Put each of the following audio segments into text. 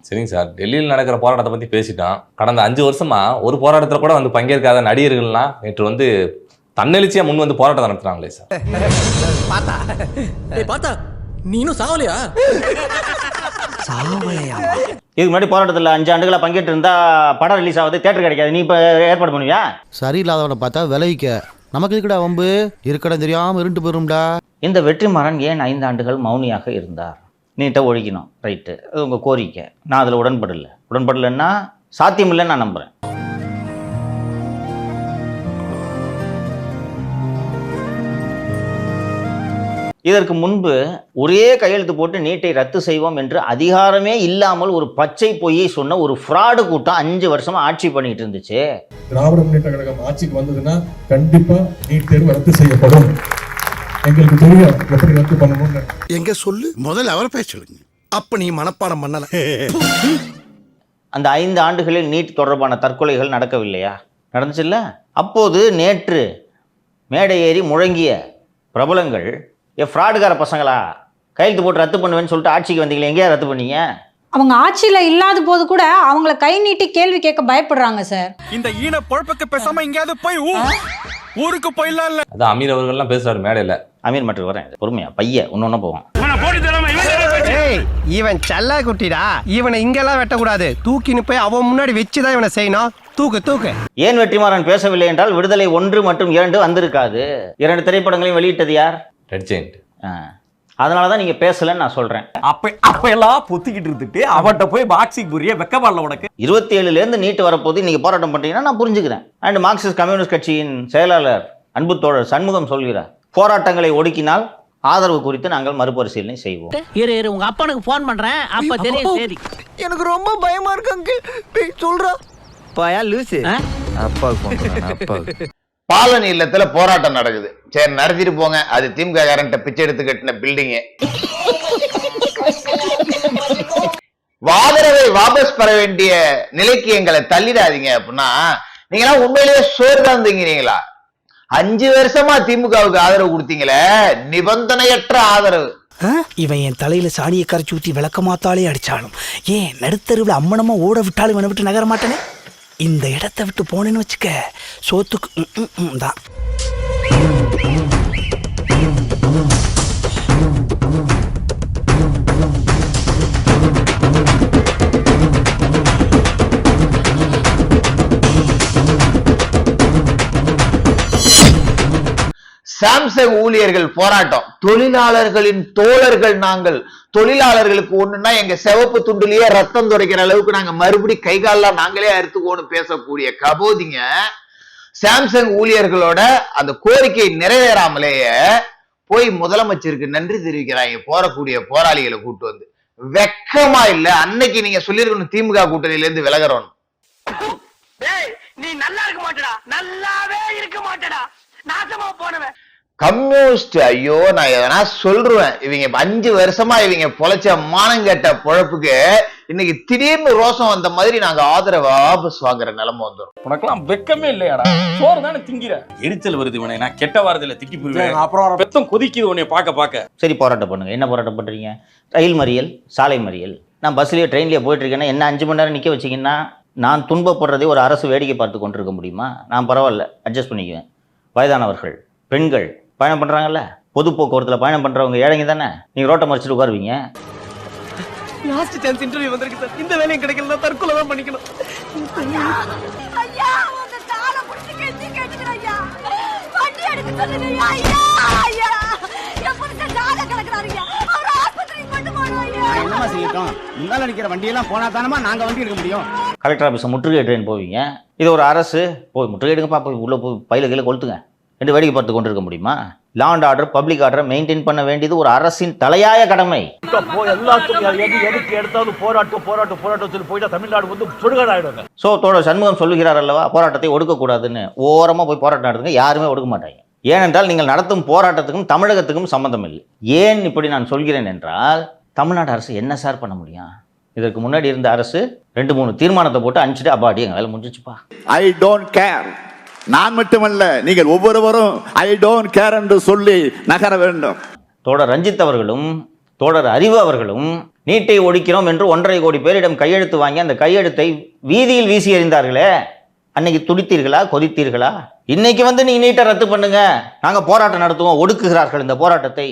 சரிங்க சார், டெல்லியில் நடக்கிற போராட்டத்தை பத்தி பேசிட்டோம். கடந்த 5 வருஷமா ஒரு போராட்டத்தில் கூட வந்து பங்கேற்காத நடிகர்கள்லாம் நேற்று வந்து தன்னெழுச்சியா முன் வந்து போராட்டம் நடத்துறாங்களே சார். பார்த்தா நீனும் சாவலையா? இதுக்கு முன்னாடி போராட்டத்தில் 5 ஆண்டுகளா பங்கேற்று இருந்தா படம் ரிலீஸ் ஆகுது, தேட்டர் கிடைக்காது, நீ இப்ப ஏற்பாடு பண்ணுவியா? சரியில்லாதவனை பார்த்தா விளைவிக்க நமக்கு இருக்கடா வம்பு, இருக்கடம் தெரியாம இருண்டு போயிரும்டா. இந்த வெற்றிமாறன் ஏன் 5 ஆண்டுகள் மௌனியாக இருந்தார்? நீட்டை ஒழிக்கணும், ரைட்டு, அது உங்கள் கோரிக்கை. நான் அதில் உடன்படலைன்னா சாத்தியம் இல்லைன்னு நான் நம்புகிறேன். இதற்கு முன்பு ஒரே கையெழுத்து போட்டு நீட்டை ரத்து செய்வோம் என்று அதிகாரமே இல்லாமல் ஒரு பச்சை பொய்யை சொன்ன ஒரு ஃப்ராடு கூட்டம் 5 வருஷமா ஆட்சி பண்ணிட்டு இருந்துச்சு. திராவிட முன்னேற்ற கழகம் ஆட்சிக்கு வந்ததுன்னா கண்டிப்பா நீட் தேர்வு ரத்து செய்யப்படும். எங்களுக்கு தெரியும் எப்படி ரத்து பண்ணணும்னு. எங்க சொல்லு, முதல்ல அவரை பேச சொல்லுங்க. அப்ப நீ மனப்பாடம் பண்ணல. அந்த 5 ஆண்டுகளில் நீட் தொடர்பான தற்கொலைகள் நடக்கவில்லையா? நடந்துச்சுல்ல? அப்போது நேற்று மேடை ஏறி முழங்கிய பிரபலங்கள் ஃப்ராடுகார பசங்களா, கையெழுத்து போட்டு ரத்து பண்ணுவேன்னு சொல்லிட்டு ஆட்சிக்கு வந்தீங்களே, எங்கேயா ரத்து பண்ணீங்க? அவங்க ஆட்சியில இல்லாத போது கூட அவங்கள கை நீட்டி கேள்வி கேட்க பயப்படுறாங்க சார். இந்த ஈன பொழப்புக்கு பேசாம எங்கேயாவது போய் ஊருக்கு போயிடலாம். இல்ல அதான் அமீர் அவர்கள்லாம் பேசுறாரு மேடையில். அமீர் மட்டும் வரேன், பொறுமையா பைய ஒன்னொன்னு போவோம். இவன் சல்லா குட்டிடா, இவனை இங்கெல்லாம் வெட்டக்கூடாது, தூக்கின்னு போய் அவன் முன்னாடி வச்சுதான் இவனை செய்யணும். தூக்கு. ஏன் வெற்றிமாறன் பேசவில்லை என்றால் விடுதலை 1 மற்றும் 2 வந்திருக்காது. 2 திரைப்படங்களையும் வெளியிட்டது யார்? Red giant. அதனாலதான் நீங்க பேசலன்னு நான் சொல்றேன். அப்ப எல்லாம் பொத்திக்கிட்டு இருந்துட்டு அவட்ட போய் பாக்ஸிங் புரிய வெக்கபாடல உனக்கு. 27லேருந்து நீட்டு வரப்போது நீங்க போராட்டம் பண்றீங்கன்னா நான் புரிஞ்சுக்கிறேன். அண்ட் மார்க்சிஸ்ட் கம்யூனிஸ்ட் கட்சியின் செயலாளர் அன்பு தோழர் சண்முகம் சொல்கிறார், போராட்டங்களை ஒடுக்கினால் ஆதரவு குறித்து நாங்கள் மறுபரிசீலனை செய்வோம். இரு உங்க அப்பனுக்கு போன் பண்றேன், அப்ப தெரியும். சரி, எனக்கு ரொம்ப பயமா இருக்கு அங்கிள், சொல்றா பாயா லூசு. பாலனி இல்லத்துல போராட்டம் நடக்குது. சரி, நடத்திட்டு போங்க, அது திமுக காரன்ட்ட பிச்சை எடுத்து கட்டின பில்டிங். ஆதரவை வாபஸ் பெற வேண்டிய நிலைக்கு எங்களை தள்ளிடாதீங்க அப்படின்னா நீங்க எல்லாம் உண்மையிலேயே சோறு தான் திங்கிறீங்களா? 5 வருஷமா திமுகவுக்கு ஆதரவு கொடுத்தீங்களே, நிபந்தனையற்ற ஆதரவு. இவன் என் தலையில சாணியை கரைச்சி ஊற்றி விளக்க மாத்தாலே அடிச்சாலும், ஏன் நடுத்தருவில் அம்மனமா ஓட விட்டாலும் இவனை விட்டு நகர மாட்டேனே. இந்த இடத்தை விட்டு போனேன்னு வச்சுக்க, சோத்துக்கு தான். சாம்சங் ஊழியர்கள் போராட்டம். தொழிலாளர்களின் தோழர்கள் நாங்கள். தொழிலாளர்களுக்கு ஒண்ணுன்னா எங்க சிவப்பு துண்டுலயே ரத்தம் துடைக்கிற அளவுக்கு நாங்க மறுபடி கைகாலெல்லாம் நாங்களே அறுத்துக்கோன்னு பேசக்கூடிய கபோதிங்க சாம்சங் ஊழியர்களோட அந்த கோரிக்கை நிறைவேறாமலேயே போய் முதலமைச்சருக்கு நன்றி தெரிவிக்கிறாங்க போறக்கூடிய போராளிகளை கூட்டு வந்து. வெக்கமா இல்ல? அன்னைக்கு நீங்க சொல்லிருக்கணும் திமுக கூட்டணியில இருந்து விலகிறோம். நீ நல்லா இருக்க மாட்டடா, நல்லாவே இருக்க மாட்டடா, நாசமா போனவன் கம்யூனிஸ்ட். ஐயோ, நான் எதனா சொல்றேன். இவங்க 5 வருஷமா இவங்க பொழைச்ச மானங்கட்ட பொழப்புக்கு இன்னைக்கு திடீர்னு ரோசம் வந்த மாதிரி நாங்க ஆதரவு வாபஸ் வாங்குற நிலைமை வந்துடும். உனக்கெல்லாம் வெக்கமே இல்லையாடா? சோறு தானே திங்கிற. எரிச்சல் வருது இவனை, நான் கெட்ட வாரத்துல திக்கி போயிருவேன். அப்புறம் பெத்தம் கொதிக்குது உன்னை பார்க்க. சரி, போராட்டம் பண்ணுங்க. என்ன போராட்டம் பண்றீங்க? ரயில் மறியல், சாலை மறியல். நான் பஸ்லயோ ட்ரெயின்லயோ போயிட்டு இருக்கேன்னா என்ன 5 மணி நேரம் நிக்க வச்சிங்கன்னா நான் துன்பப்படுறதே ஒரு அரசு வேடிக்கை பார்த்து கொண்டிருக்க முடியுமா? நான் பரவாயில்ல, அட்ஜஸ்ட் பண்ணிக்குவேன். வயதானவர்கள், பெண்கள் பயணம் பண்றாங்கல்ல, பொது போக்குவரத்துல பயணம் பண்றவங்க ஏழைங்க தானே. நீங்க ரோட்டை மறிச்சிட்டு உட்காருவீங்க. லாஸ்ட் சான்ஸ் இன்டர்வியூ வந்திருக்கு சார், இந்த வேலையும் கிடைக்கல, தற்கொலை தான் பண்ணிக்கணும். ஐயா, உங்க கால புடிச்சு கெஞ்சி கேக்குறேன் ஐயா, வண்டி எடுக்க சொல்லுங்க ஐயா. ஐயா, எப்படிங்க கால கலக்குறாருங்க? அவர் ஆஸ்பத்திரிக்கு கொண்டு போறோம் ஐயா. என்னமா செய்யட்டும், முன்னால நிக்கிற வண்டியெல்லாம் போனா தானமா நாங்க வண்டி எடுக்க முடியும். கலெக்டர் ஆஃபீஸை முற்றுகையிடுறேன்னு போவீங்க. இது ஒரு அரசு, போய் முற்றுகையிடுங்கப்பா, போய் உள்ள போய் பயில கையில் கொளுத்துங்க என்று வேடிக்கை பார்த்து கொண்டு இருக்க முடியுமா? லா அண்ட் ஆர்டர், பப்ளிக் ஆர்டரை மெயின்டைன் பண்ண வேண்டியது ஒரு அரசின் தலையாய கடமை. எதுக்கு எடுத்தாலும் போராட்டம் சொல்லி போயிட்டா தமிழ்நாடு வந்து சுடுகாடு ஆயிடுங்க. ஸோ தோழர் சண்முகம் சொல்லுகிறார் அல்லவா, போராட்டத்தை ஒடுக்கக்கூடாதுன்னு. ஓரமாக போய் போராட்டம் நடத்துங்க, யாருமே ஒடுக்க மாட்டாங்க. ஏனென்றால் நீங்கள் நடத்தும் போராட்டத்துக்கும் தமிழகத்துக்கும் சம்பந்தம் இல்லை. ஏன் இப்படி நான் சொல்கிறேன் என்றால், தமிழ்நாடு அரசு என்ன சார் பண்ண முடியும்? இதற்கு முன்னாடி இருந்த அரசு 2-3 தீர்மானத்தை போட்டு அனுப்பிச்சிட்டு அப்பாடி எங்க வேலை முடிஞ்சிச்சுப்பா. I don't care. நான் மட்டுமல்ல, நீங்கள் ஒவ்வொருவரும் ஐ டோன்ட் கேர் என்று சொல்லி நகர வேண்டும். தோழர் ரஞ்சித் அவர்களும் தோழர் அறிவு அவர்களும் நீட்டை ஒழிக்கிறோம் என்று 1.5 கோடி பேரிடம் கையெழுத்து வாங்கி அந்த கையெழுத்தை வீதியில் வீசி எறிந்தார்களே, அன்னைக்கு துடித்தீர்களா, கொதித்தீர்களா? இன்னைக்கு வந்து நீங்க நீட்டை ரத்து பண்ணுங்க, நாங்க போராட்டம் நடத்துவோம், ஒடுக்குகிறார்கள் இந்த போராட்டத்தை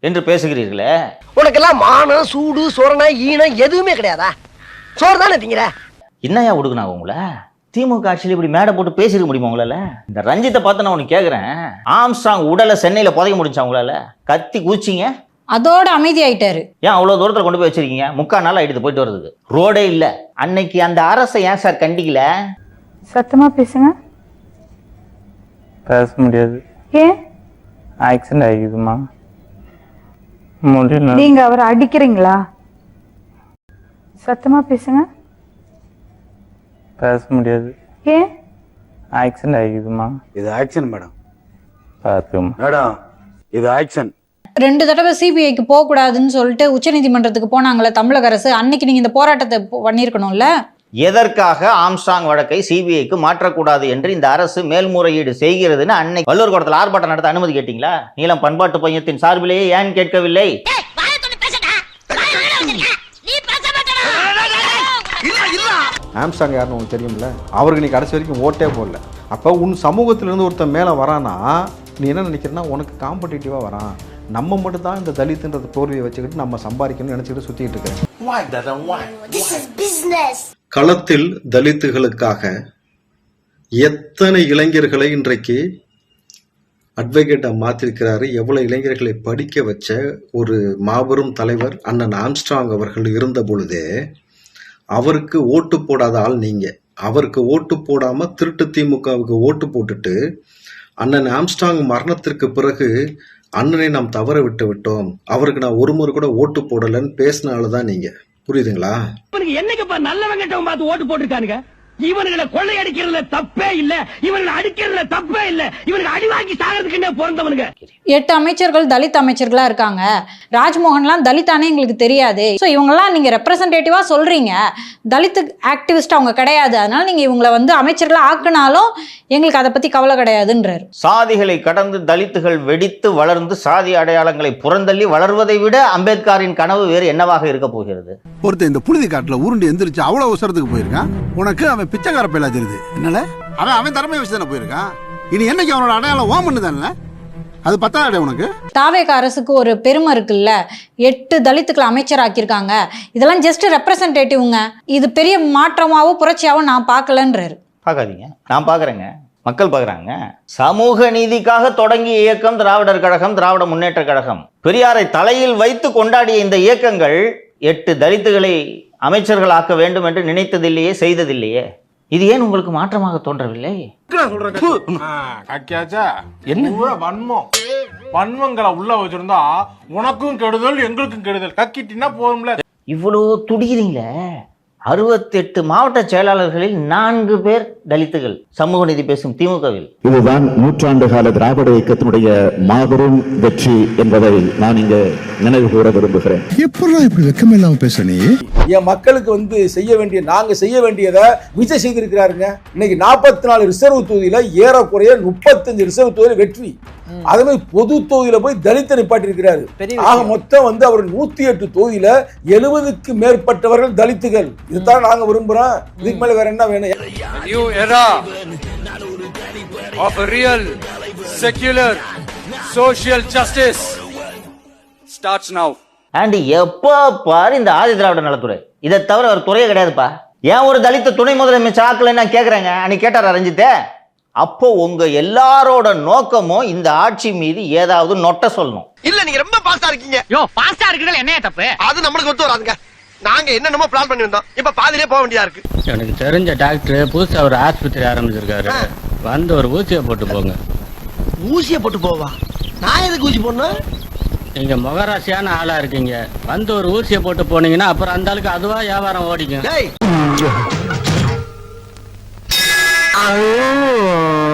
என்று பேசுகிறீர்களே. உனக்கெல்லாம் மானம், சூடு, சொரணை, ஈனம் எதுவுமே கிடையாதா? சோறு தானே திங்கிற? என்னையா ஒடுக்குனாங்க உங்களை? திமுக ஆட்சியில் இப்படி மேடை போட்டு பேசிருக்க முடியுமா உங்களால? இந்த ரஞ்சித்தை பார்த்து நான் உனக்கு கேட்குறேன், ஆம்ஸ்ட்ராங் உடலை சென்னையில் புதைக்க முடிஞ்சா உங்களால? கத்தி கூச்சிங்க, அதோட அமைதி ஆயிட்டாரு. ஏன் அவ்வளோ தூரத்தில் கொண்டு போய் வச்சிருக்கீங்க? 3/4 நாள் ஆயிடுது போயிட்டு வர்றதுக்கு, ரோடே இல்லை. அன்னைக்கு அந்த அரசை ஏன் சார் கண்டிக்கல? சத்தமா பேசுங்க. பேச முடியாது, ஏன்? ஆக்சிடென்ட் ஆகிக்குதுமா, முடியல. நீங்க அவரை அடிக்கிறீங்களா? சத்தமா பேசுங்க. பேச முடியாது, ஏன்? ஆக்சிடென்ட் ஆகிக்குதுமா. இது ஆக்ஷன் மேடம். பார்த்துக்கமா மேடம், இது ஆக்ஷன். 2 தடவை சிபிஐக்கு போக கூடாதுன்னு சொல்லிட்டு உச்சநீதிமன்றத்துக்கு போனாங்களே தமிழக அரசு, அன்னைக்கு நீங்க இந்த போராட்டத்தை பண்ணியிருக்கணும்ல. எதற்காக ஆம்ஸ்ட்ராங் வழக்கை சிபிஐக்கு மாற்றக்கூடாது என்று இந்த அரசு மேல்முறையீடு செய்கிறதுன்னு அன்னைக்கு வள்ளூர் கோட்டத்தில் ஆர்ப்பாட்டம் நடத்த அனுமதி கேட்டீங்களா? நீலம் பண்பாட்டு பையத்தின் சார்பிலேயே ஏன் கேட்கவில்லை? ஆம்ஸ்ட்ராங் யாருன்னு உங்களுக்கு தெரியும்ல, அவருக்கு நீ கடைசி வரைக்கும் ஓட்டே போடல. அப்போ உன் சமூகத்திலேருந்து ஒருத்தன் மேலே வரானா நீ என்ன நினைக்கிறனா, உனக்கு காம்படிட்டிவாக வரான், நம்ம மட்டும் தான் இந்த தலித்துன்றத போர்வையை வச்சுக்கிட்டு நம்ம சம்பாதிக்கணும்னு நினச்சிக்கிட்டு சுற்றிக்கிட்டு இருக்கிறேன். களத்தில் தலித்துகளுக்காக எத்தனை இளைஞர்களை இன்றைக்கு அட்வொகேட்டா மாத்திருக்கிறாரு, எவ்வளவு இளைஞர்களை படிக்க வச்ச ஒரு மாபெரும் தலைவர் அண்ணன் ஆம்ஸ்ட்ராங் அவர்கள் இருந்த பொழுதே அவருக்கு ஓட்டு போடாத ஆள் நீங்க. அவருக்கு ஓட்டு போடாம திருட்டு திமுகவுக்கு ஓட்டு போட்டுட்டு அண்ணன் ஆம்ஸ்ட்ராங் மரணத்திற்கு பிறகு அண்ணனை நாம் தவற விட்டு விட்டோம், அவருக்கு நான் ஒரு முறை கூட ஓட்டு போடலன்னு பேசினால்தான் நீங்க. புரியுதுங்களா? என்னைக்குப்பா நல்லவங்க பார்த்து ஓட்டு போட்டுருக்கானுங்க. இவனுங்களை கொள்ளை அடிக்கிறதுல தப்பே இல்ல, இவனுங்களை அடிக்கிறதுல தப்பே இல்ல, இவனுக்கு அடி வாங்கி சாகிறதுக்குன்னே பிறந்தவனுங்க. 8 அமைச்சர்கள் தலித் அமைச்சர்களா இருக்காங்க. ராஜ்மோகன்லாம் தலித்தானே எங்களுக்கு தெரியாது. ஸோ இவங்கெல்லாம் நீங்க ரெப்ரசன்டேட்டிவா சொல்றீங்க, தலித் ஆக்டிவிஸ்ட் அவங்க கிடையாது, அதனால நீங்க இவங்களை வந்து அமைச்சர்களா ஆக்குனாலும் எங்களுக்கு அதை பத்தி கவலை கிடையாதுன்றாரு. சாதிகளை கடந்து தலித்துகள் வெடித்து வளர்ந்து சாதி அடையாளங்களை புறந்தள்ளி வளர்வதை விட அம்பேத்கரின் கனவு வேறு என்னவாக இருக்க போகிறது? ஒருத்தன் இந்த புழுதி காட்டுல உருண்டு எந்திரிச்சு அவ்வளவு அவசரத்துக்கு போயிருக்கான். உனக்கு அவன் பிச்சைக்கார பேலா தெரியுது. என்னால அவன் திறமை வச்சு தானே போயிருக்கான். இனி என்னைக்கு அவனோட அடையாளம் ஓமன்னு தானே, அது பத்தாத உனக்கு. தாவேக அரசுக்கு ஒரு பெருமை இருக்குல்ல, 8 தலித்துக்களை அமைச்சராக்கியிருக்காங்க. இதெல்லாம் ஜஸ்ட் ரெப்ரசன்டேட்டிவ்ங்க, இது பெரிய மாற்றமாவோ புரட்சியாவோ நான் பார்க்கலன்றாரு. பார்க்காதீங்க, நான் பார்க்குறேங்க, மக்கள் பார்க்குறாங்க. சமூக நீதிக்காக தொடங்கிய இயக்கம் திராவிடர் கழகம், திராவிட முன்னேற்ற கழகம். பெரியாரை தலையில் வைத்து கொண்டாடிய இந்த இயக்கங்கள் 8 தலித்துகளை அமைச்சர்கள் ஆக்க வேண்டும் என்று நினைத்ததில்லையே, செய்ததில்லையே. இது ஏன் உங்களுக்கு மாற்றமாக தோன்றவில்லை? வன்மங்களை உள்ள வச்சிருந்தா உனக்கும் கெடுதல் எங்களுக்கும் கெடுதல், கக்கிட்டினா போதும்ல. இவ்வளோ துடிக்கிறீங்களே. 68 மாவட்ட செயலாளர்களில் 4 பேர் தலித்துகள். சமூக நீதி பேசும் திமுகவில். இதுதான் நூற்றாண்டு கால திராவிட இயக்கத்தினுடைய மாபெரும் வெற்றி என்பதை நான் இங்க நினைவு கூற விரும்புகிறேன். எப்படா இப்படி வெக்கம் இல்லாம பேச நீ? என் மக்களுக்கு வந்து செய்ய வேண்டிய, நாங்க செய்ய வேண்டியதை விஜய் செய்திருக்கிறாருங்க. இன்னைக்கு 44 ரிசர்வ் தொகுதியில ஏறக்குறைய 35 ரிசர்வ் தொகுதியில வெற்றி. அதே மாதிரி பொது தொகுதியில போய் தலித்தை நிப்பாட்டி இருக்கிறாரு. ஆக மொத்தம் வந்து அவர் 108 தொகுதியில 70க்கு மேற்பட்டவர்கள் தலித்துகள். இதுதான் நாங்க விரும்புறோம். இதுக்கு மேல வேற என்ன வேணும்? New era of a real secular social justice starts now. And எப்போ பாரு இந்த ஆதி திராவிட நலத்துறை, இதை தவிர ஒரு துறையே கிடையாதுப்பா. ஏன் ஒரு தலித்த துணை முதலமைச்சர் ஆக்கலன்னு நான் கேட்குறேங்க. அன்னைக்கு கேட்டாரா ரஞ்சித்தே? அப்போ உங்க எல்லாரோட நோக்கமும் இந்த ஆட்சி மீது ஏதாவது நொட்ட சொல்லணும். இல்ல நீங்க ரொம்ப பாஸ்டா இருக்கீங்க. யோ பாஸ்டா இருக்குறது என்னைய தப்பு? அது நம்மளுக்கு ஒத்து வராதுங்க. நாங்க என்னென்னமோ பிளான் பண்ணி வந்தோம், இப்ப பாதியிலே போக வேண்டியதா இருக்கு. எனக்கு தெரிஞ்ச டாக்டர் புதுசா ஒரு ஆஸ்பத்திரி ஆரம்பிச்சிருக்காரு, வந்து ஒரு ஊசியை போட்டு போங்க. ஊசியை போட்டு போவா? நான் எதுக்கு ஊசி போடணும்? நீங்க முகராசியான ஆளா இருக்கீங்க, வந்து ஒரு ஊசியை போட்டு போனீங்கன்னா அப்புறம் அந்த ஆளுக்கு அதுவா வியாபாரம் ஓடிக்கும். I'm